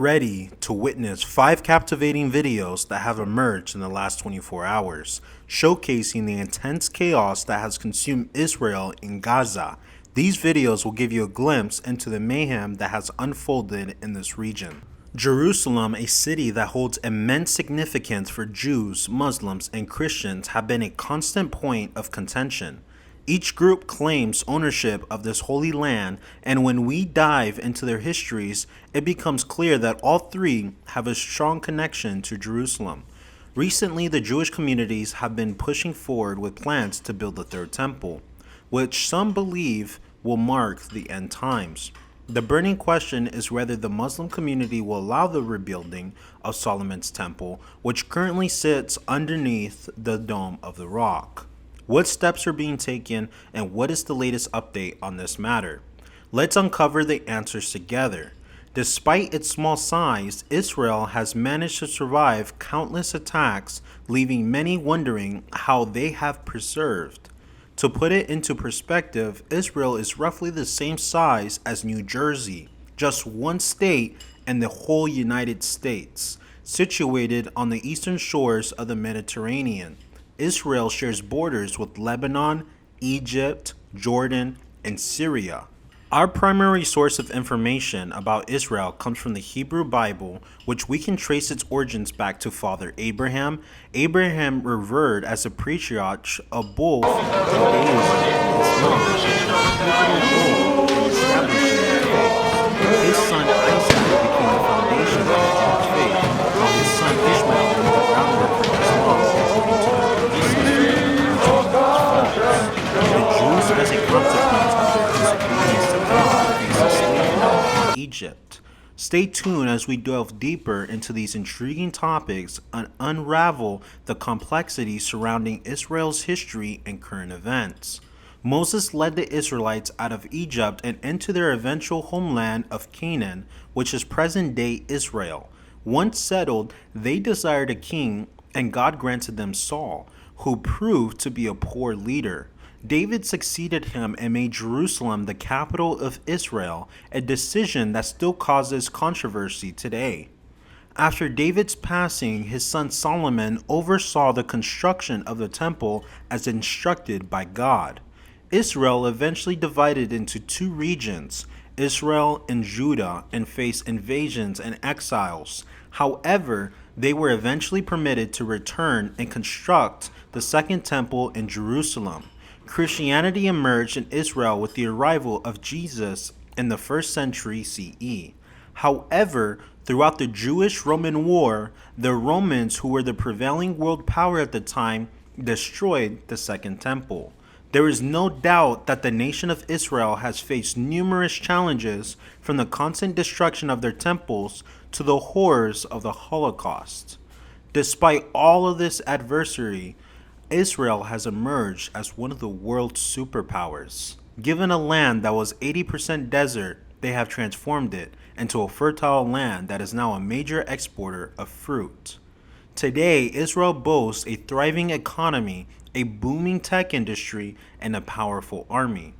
ready to witness 5 captivating videos that have emerged in the last 24 hours, showcasing the intense chaos that has consumed Israel in Gaza. These videos will give you a glimpse into the mayhem that has unfolded in this region. Jerusalem, a city that holds immense significance for Jews, Muslims, and Christians, have been a constant point of contention. Each group claims ownership of this holy land, and when we dive into their histories, it becomes clear that all three have a strong connection to Jerusalem. Recently, the Jewish communities have been pushing forward with plans to build the third temple, which some believe will mark the end times. The burning question is whether the Muslim community will allow the rebuilding of Solomon's temple, which currently sits underneath the Dome of the Rock. What steps are being taken, and what is the latest update on this matter? Let's uncover the answers together. Despite its small size, Israel has managed to survive countless attacks, leaving many wondering how they have preserved. To put it into perspective, Israel is roughly the same size as New Jersey, just one state in the whole United States, situated on the eastern shores of the Mediterranean. Israel shares borders with Lebanon, Egypt, Jordan, and Syria. Our primary source of information about Israel comes from the Hebrew Bible, which we can trace its origins back to Father Abraham. Abraham revered as a patriarch of both Judaism and Islam, in establishing the faith. His son Isaac became the foundation of the Jewish faith, while his son Ishmael laid the groundwork for Islam, leading to the the Jews, as a consequence of their disobedience to God, faced slavery in Egypt. Stay tuned as we delve deeper into these intriguing topics and unravel the complexities surrounding Israel's history and current events. Moses led the Israelites out of Egypt and into their eventual homeland of Canaan, which is present-day Israel. Once settled, they desired a king, and God granted them Saul, who proved to be a poor leader. David succeeded him and made Jerusalem the capital of Israel, a decision that still causes controversy today. After David's passing, his son Solomon oversaw the construction of the temple as instructed by God. Israel eventually divided into 2 regions, Israel and Judah, and faced invasions and exiles. However, they were eventually permitted to return and construct the second temple in Jerusalem. Christianity emerged in Israel with the arrival of Jesus in the 1st century CE. However, throughout the Jewish-Roman War, the Romans, who were the prevailing world power at the time, destroyed the second temple. There is no doubt that the nation of Israel has faced numerous challenges, from the constant destruction of their temples to the horrors of the Holocaust. Despite all of this adversity, Israel has emerged as one of the world's superpowers. Given a land that was 80% desert, they have transformed it into a fertile land that is now a major exporter of fruit. Today, Israel boasts a thriving economy, a booming tech industry, and a powerful army.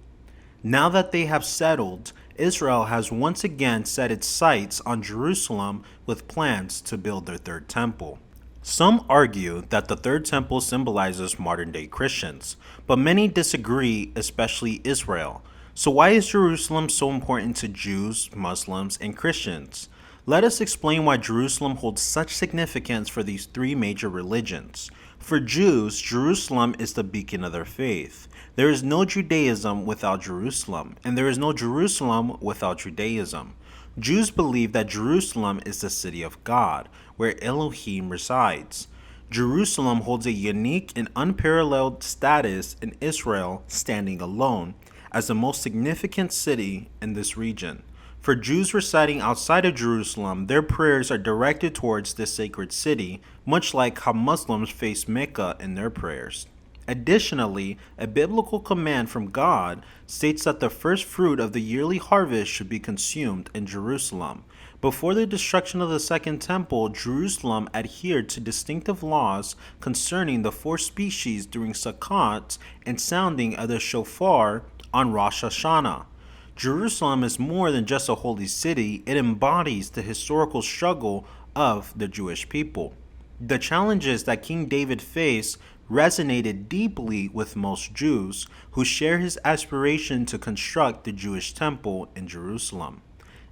Now that they have settled, Israel has once again set its sights on Jerusalem with plans to build their third temple. Some argue that the third temple symbolizes modern-day Christians, but many disagree, especially Israel. So why is Jerusalem so important to Jews, Muslims, and Christians? Let us explain why Jerusalem holds such significance for these 3 major religions. For Jews, Jerusalem is the beacon of their faith. There is no Judaism without Jerusalem, and there is no Jerusalem without Judaism. Jews believe that Jerusalem is the city of God, where Elohim resides. Jerusalem holds a unique and unparalleled status in Israel, standing alone as the most significant city in this region. For Jews residing outside of Jerusalem, their prayers are directed towards this sacred city, much like how Muslims face Mecca in their prayers. Additionally, a biblical command from God states that the first fruit of the yearly harvest should be consumed in Jerusalem. Before the destruction of the second temple, Jerusalem adhered to distinctive laws concerning the 4 species during Sukkot and sounding of the shofar on Rosh Hashanah. Jerusalem is more than just a holy city, it embodies the historical struggle of the Jewish people. The challenges that King David faced resonated deeply with most Jews who share his aspiration to construct the Jewish temple in Jerusalem.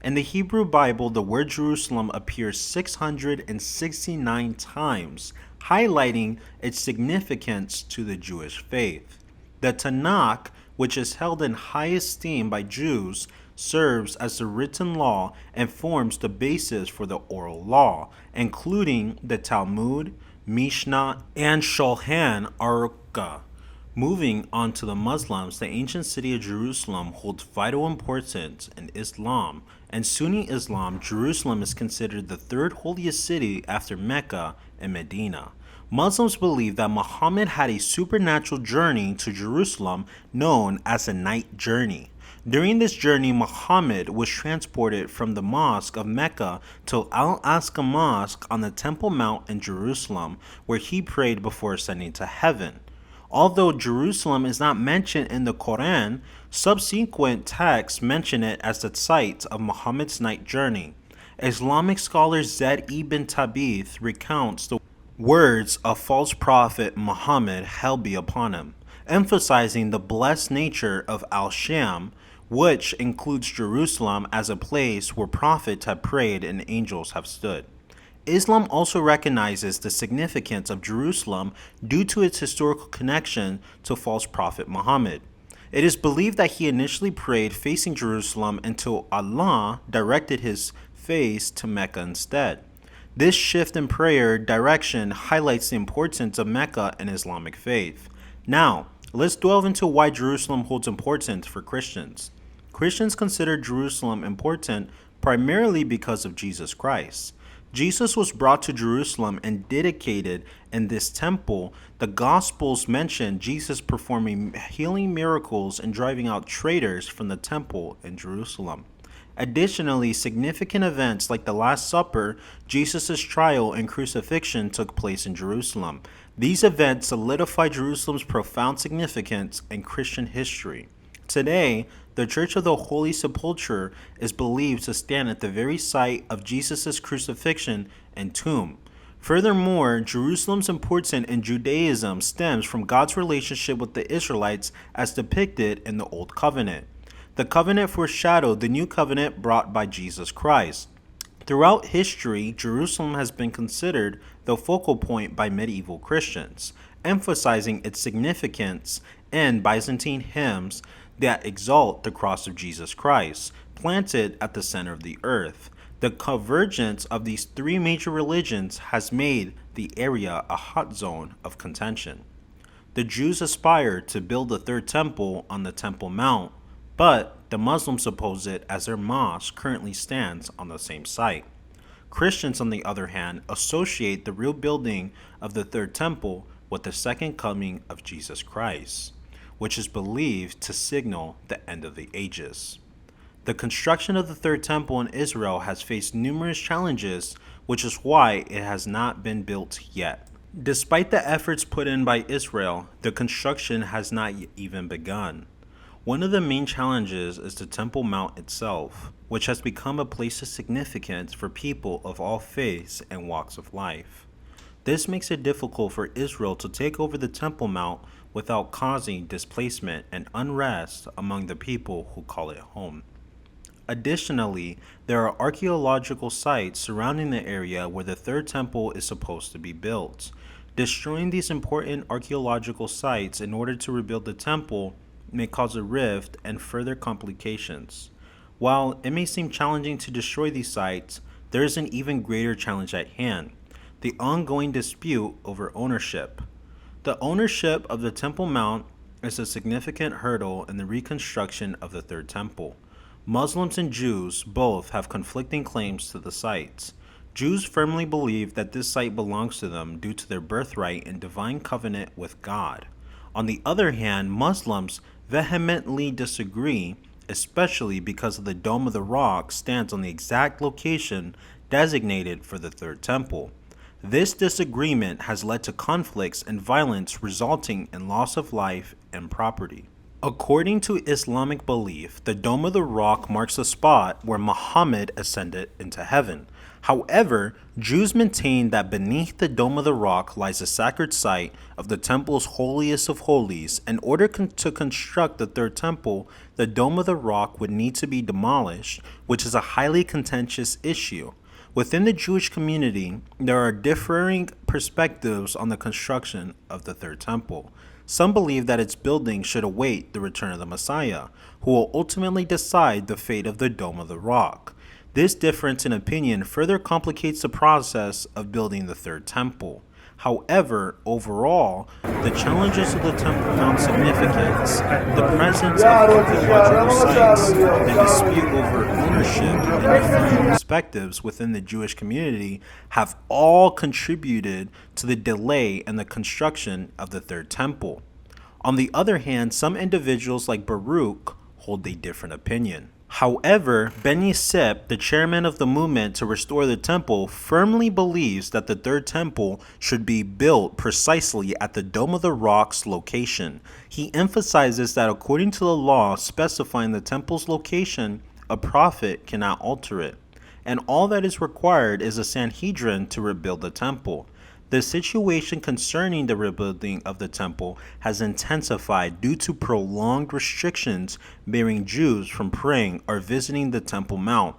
In the Hebrew Bible, the word Jerusalem appears 669 times, highlighting its significance to the Jewish faith. The Tanakh, which is held in high esteem by Jews, serves as the written law and forms the basis for the oral law, including the Talmud, Mishnah, and Shulchan Aruch. Moving on to the Muslims, the ancient city of Jerusalem holds vital importance in Islam. In Sunni Islam, Jerusalem is considered the third holiest city after Mecca and Medina. Muslims believe that Muhammad had a supernatural journey to Jerusalem known as a night journey. During this journey, Muhammad was transported from the Mosque of Mecca to Al-Aqsa Mosque on the Temple Mount in Jerusalem, where he prayed before ascending to heaven. Although Jerusalem is not mentioned in the Quran, subsequent texts mention it as the site of Muhammad's night journey. Islamic scholar Zayd ibn Thabit recounts the words of false prophet Muhammad, hell be upon him, emphasizing the blessed nature of Al-Sham, which includes Jerusalem as a place where prophets have prayed and angels have stood. Islam also recognizes the significance of Jerusalem due to its historical connection to false prophet Muhammad. It is believed that he initially prayed facing Jerusalem until Allah directed his face to Mecca instead. This shift in prayer direction highlights the importance of Mecca in Islamic faith. Now, let's delve into why Jerusalem holds importance for Christians. Christians consider Jerusalem important primarily because of Jesus Christ. Jesus was brought to Jerusalem and dedicated in this temple. The Gospels mention Jesus performing healing miracles and driving out traitors from the temple in Jerusalem. Additionally, significant events like the Last Supper, Jesus' trial, and crucifixion took place in Jerusalem. These events solidify Jerusalem's profound significance in Christian history. Today, the Church of the Holy Sepulchre is believed to stand at the very site of Jesus' crucifixion and tomb. Furthermore, Jerusalem's importance in Judaism stems from God's relationship with the Israelites as depicted in the Old Covenant. The covenant foreshadowed the new covenant brought by Jesus Christ. Throughout history, Jerusalem has been considered the focal point by medieval Christians, emphasizing its significance in Byzantine hymns that exalt the cross of Jesus Christ, planted at the center of the earth. The convergence of these three major religions has made the area a hot zone of contention. The Jews aspire to build a third temple on the Temple Mount, but the Muslims oppose it as their mosque currently stands on the same site. Christians, on the other hand, associate the real building of the third temple with the second coming of Jesus Christ, which is believed to signal the end of the ages. The construction of the third temple in Israel has faced numerous challenges, which is why it has not been built yet. Despite the efforts put in by Israel, the construction has not even begun. One of the main challenges is the Temple Mount itself, which has become a place of significance for people of all faiths and walks of life. This makes it difficult for Israel to take over the Temple Mount without causing displacement and unrest among the people who call it home. Additionally, there are archaeological sites surrounding the area where the third temple is supposed to be built. Destroying these important archaeological sites in order to rebuild the temple may cause a rift and further complications. While it may seem challenging to destroy these sites, there is an even greater challenge at hand: the ongoing dispute over ownership. The ownership of the Temple Mount is a significant hurdle in the reconstruction of the Third Temple. Muslims and Jews both have conflicting claims to the sites. Jews firmly believe that this site belongs to them due to their birthright and divine covenant with God. On the other hand, Muslims vehemently disagree, especially because of the Dome of the Rock stands on the exact location designated for the Third Temple. This disagreement has led to conflicts and violence resulting in loss of life and property. According to Islamic belief, the Dome of the Rock marks the spot where Muhammad ascended into heaven. However, Jews maintain that beneath the Dome of the Rock lies the sacred site of the temple's holiest of holies. In order to construct the third temple, the Dome of the Rock would need to be demolished, which is a highly contentious issue. Within the Jewish community, there are differing perspectives on the construction of the third temple. Some believe that its building should await the return of the Messiah, who will ultimately decide the fate of the Dome of the Rock. This difference in opinion further complicates the process of building the third temple. However, overall, the challenges of the Temple Mount significance, the presence of archaeological sites, the dispute over ownership, and different perspectives within the Jewish community have all contributed to the delay in the construction of the third temple. On the other hand, some individuals like Baruch hold a different opinion. However, Ben Yosef, the chairman of the movement to restore the temple, firmly believes that the third temple should be built precisely at the Dome of the Rock's location. He emphasizes that according to the law specifying the temple's location, a prophet cannot alter it, and all that is required is a Sanhedrin to rebuild the temple. The situation concerning the rebuilding of the temple has intensified due to prolonged restrictions barring Jews from praying or visiting the Temple Mount.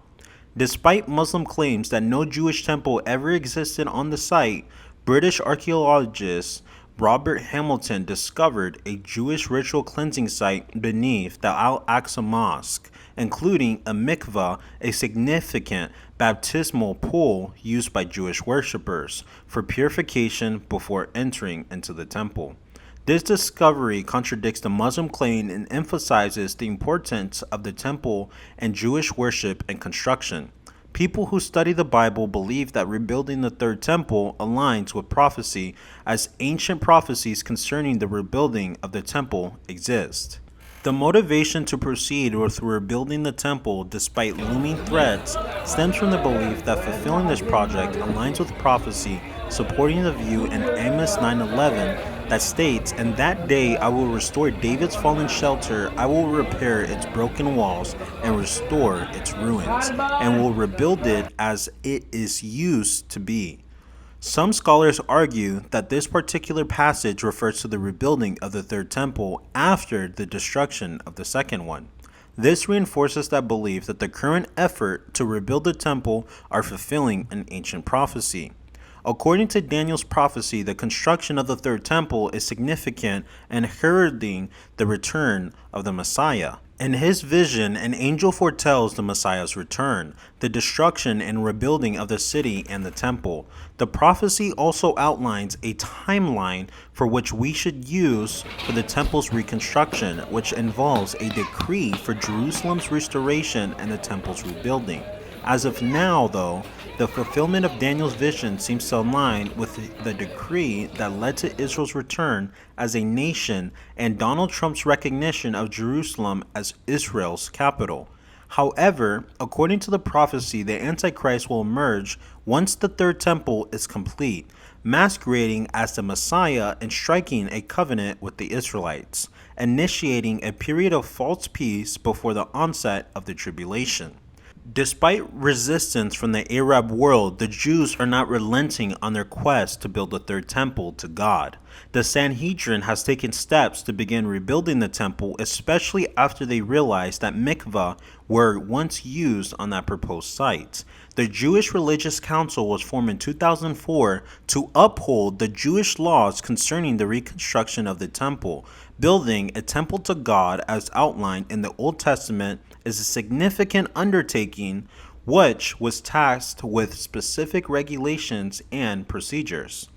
Despite Muslim claims that no Jewish temple ever existed on the site, British archaeologist Robert Hamilton discovered a Jewish ritual cleansing site beneath the Al-Aqsa Mosque, including a mikveh, a significant baptismal pool used by Jewish worshippers for purification before entering into the temple. This discovery contradicts the Muslim claim and emphasizes the importance of the temple and Jewish worship and construction. People who study the Bible believe that rebuilding the third temple aligns with prophecy, as ancient prophecies concerning the rebuilding of the temple exist. The motivation to proceed with rebuilding the temple despite looming threats stems from the belief that fulfilling this project aligns with prophecy, supporting the view in Amos 9:11 that states, "In that day I will restore David's fallen shelter, I will repair its broken walls and restore its ruins, and will rebuild it as it is used to be." Some scholars argue that this particular passage refers to the rebuilding of the third temple after the destruction of the second one. This reinforces that belief that the current effort to rebuild the temple are fulfilling an ancient prophecy. According to Daniel's prophecy, the construction of the third temple is significant and heralding the return of the Messiah. In his vision, an angel foretells the Messiah's return, the destruction and rebuilding of the city and the temple. The prophecy also outlines a timeline for which we should use for the temple's reconstruction, which involves a decree for Jerusalem's restoration and the temple's rebuilding. As of now, though, the fulfillment of Daniel's vision seems to align with the decree that led to Israel's return as a nation and Donald Trump's recognition of Jerusalem as Israel's capital. However, according to the prophecy, the Antichrist will emerge once the third temple is complete, masquerading as the Messiah and striking a covenant with the Israelites, initiating a period of false peace before the onset of the tribulation. Despite resistance from the Arab world, the Jews are not relenting on their quest to build a third temple to God. The Sanhedrin has taken steps to begin rebuilding the temple, especially after they realized that mikveh were once used on that proposed site. The Jewish Religious Council was formed in 2004 to uphold the Jewish laws concerning the reconstruction of the temple. Building a temple to God as outlined in the Old Testament is a significant undertaking which was tasked with specific regulations and procedures.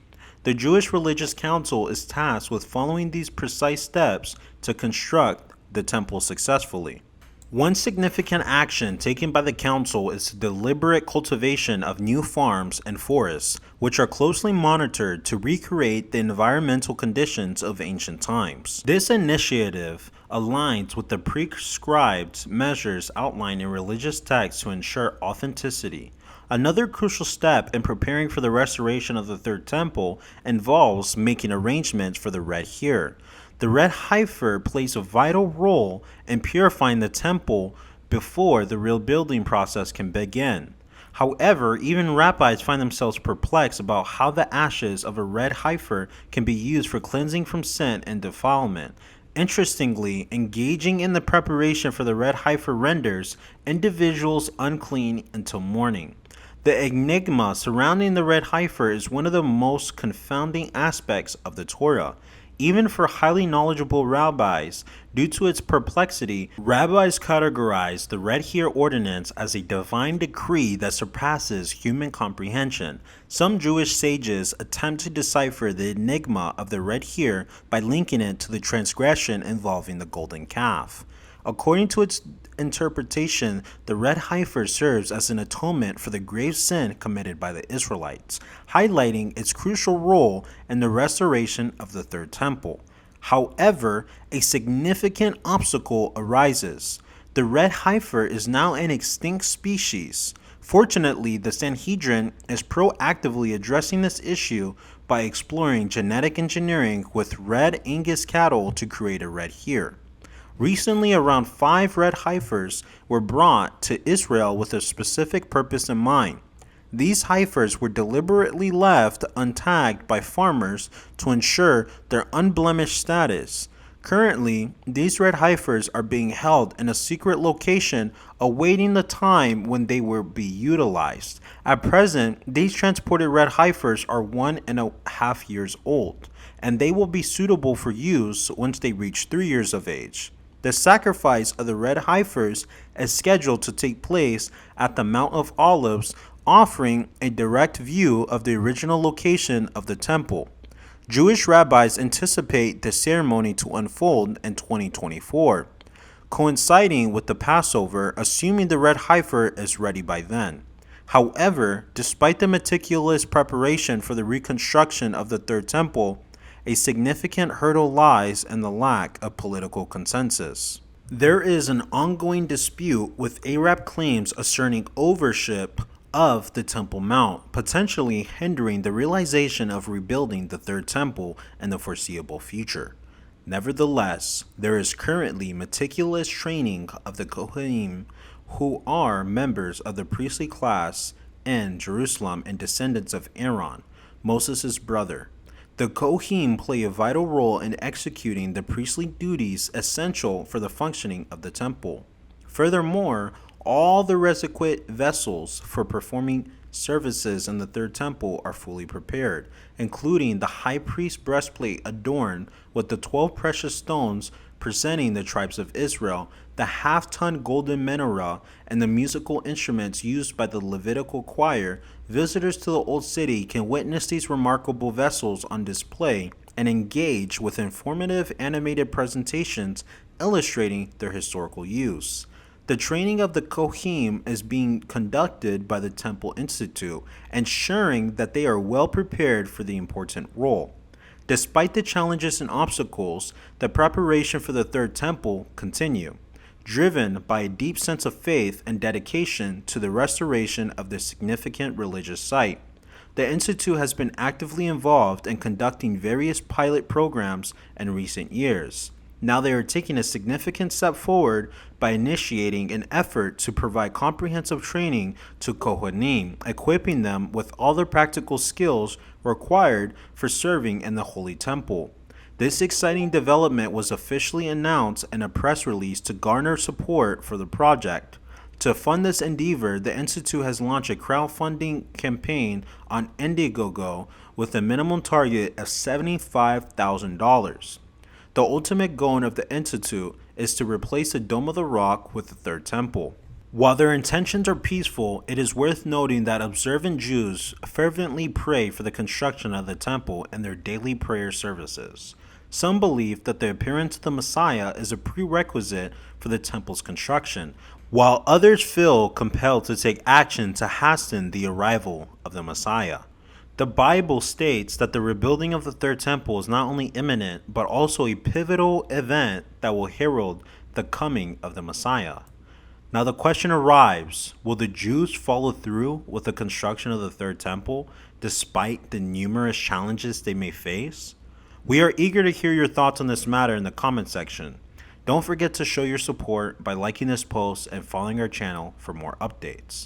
The Jewish Religious Council is tasked with following these precise steps to construct the temple successfully. One significant action taken by the council is the deliberate cultivation of new farms and forests, which are closely monitored to recreate the environmental conditions of ancient times. This initiative aligns with the prescribed measures outlined in religious texts to ensure authenticity. Another crucial step in preparing for the restoration of the third temple involves making arrangements for the red year. The red heifer plays a vital role in purifying the temple before the rebuilding process can begin. However, even rabbis find themselves perplexed about how the ashes of a red heifer can be used for cleansing from sin and defilement. Interestingly, engaging in the preparation for the red heifer renders individuals unclean until morning. The enigma surrounding the red heifer is one of the most confounding aspects of the Torah. Even for highly knowledgeable rabbis, due to its perplexity, rabbis categorize the red hair ordinance as a divine decree that surpasses human comprehension. Some Jewish sages attempt to decipher the enigma of the red hair by linking it to the transgression involving the golden calf. According to its interpretation, the red heifer serves as an atonement for the grave sin committed by the Israelites, highlighting its crucial role in the restoration of the Third Temple. However, a significant obstacle arises. The red heifer is now an extinct species. Fortunately, the Sanhedrin is proactively addressing this issue by exploring genetic engineering with red Angus cattle to create a red hare. Recently, around 5 red heifers were brought to Israel with a specific purpose in mind. These heifers were deliberately left untagged by farmers to ensure their unblemished status. Currently, these red heifers are being held in a secret location awaiting the time when they will be utilized. At present, these transported red heifers are 1.5 years old, and they will be suitable for use once they reach 3 years of age. The sacrifice of the red heifers is scheduled to take place at the Mount of Olives, offering a direct view of the original location of the temple. Jewish rabbis anticipate the ceremony to unfold in 2024, coinciding with the Passover, assuming the red heifer is ready by then. However, despite the meticulous preparation for the reconstruction of the Third Temple, a significant hurdle lies in the lack of political consensus. There is an ongoing dispute with Arab claims asserting ownership of the Temple Mount, potentially hindering the realization of rebuilding the Third Temple in the foreseeable future. Nevertheless, there is currently meticulous training of the Kohanim, who are members of the priestly class in Jerusalem and descendants of Aaron, Moses' brother. The Kohanim play a vital role in executing the priestly duties essential for the functioning of the temple. Furthermore, all the requisite vessels for performing services in the Third Temple are fully prepared, including the high priest's breastplate adorned with the 12 precious stones presenting the tribes of Israel, the half-ton golden menorah, and the musical instruments used by the Levitical choir. Visitors to the Old City can witness these remarkable vessels on display and engage with informative animated presentations illustrating their historical use. The training of the Kohanim is being conducted by the Temple Institute, ensuring that they are well prepared for the important role. Despite the challenges and obstacles, the preparation for the Third Temple continue, driven by a deep sense of faith and dedication to the restoration of this significant religious site. The Institute has been actively involved in conducting various pilot programs in recent years. Now they are taking a significant step forward by initiating an effort to provide comprehensive training to Kohanim, equipping them with all the practical skills required for serving in the Holy Temple. This exciting development was officially announced in a press release to garner support for the project. To fund this endeavor, the Institute has launched a crowdfunding campaign on Indiegogo with a minimum target of $75,000. The ultimate goal of the Institute is to replace the Dome of the Rock with the Third Temple. While their intentions are peaceful, it is worth noting that observant Jews fervently pray for the construction of the temple in their daily prayer services. Some believe that the appearance of the Messiah is a prerequisite for the temple's construction, while others feel compelled to take action to hasten the arrival of the Messiah. The Bible states that the rebuilding of the Third Temple is not only imminent, but also a pivotal event that will herald the coming of the Messiah. Now the question arrives, will the Jews follow through with the construction of the Third Temple, despite the numerous challenges they may face? We are eager to hear your thoughts on this matter in the comment section. Don't forget to show your support by liking this post and following our channel for more updates.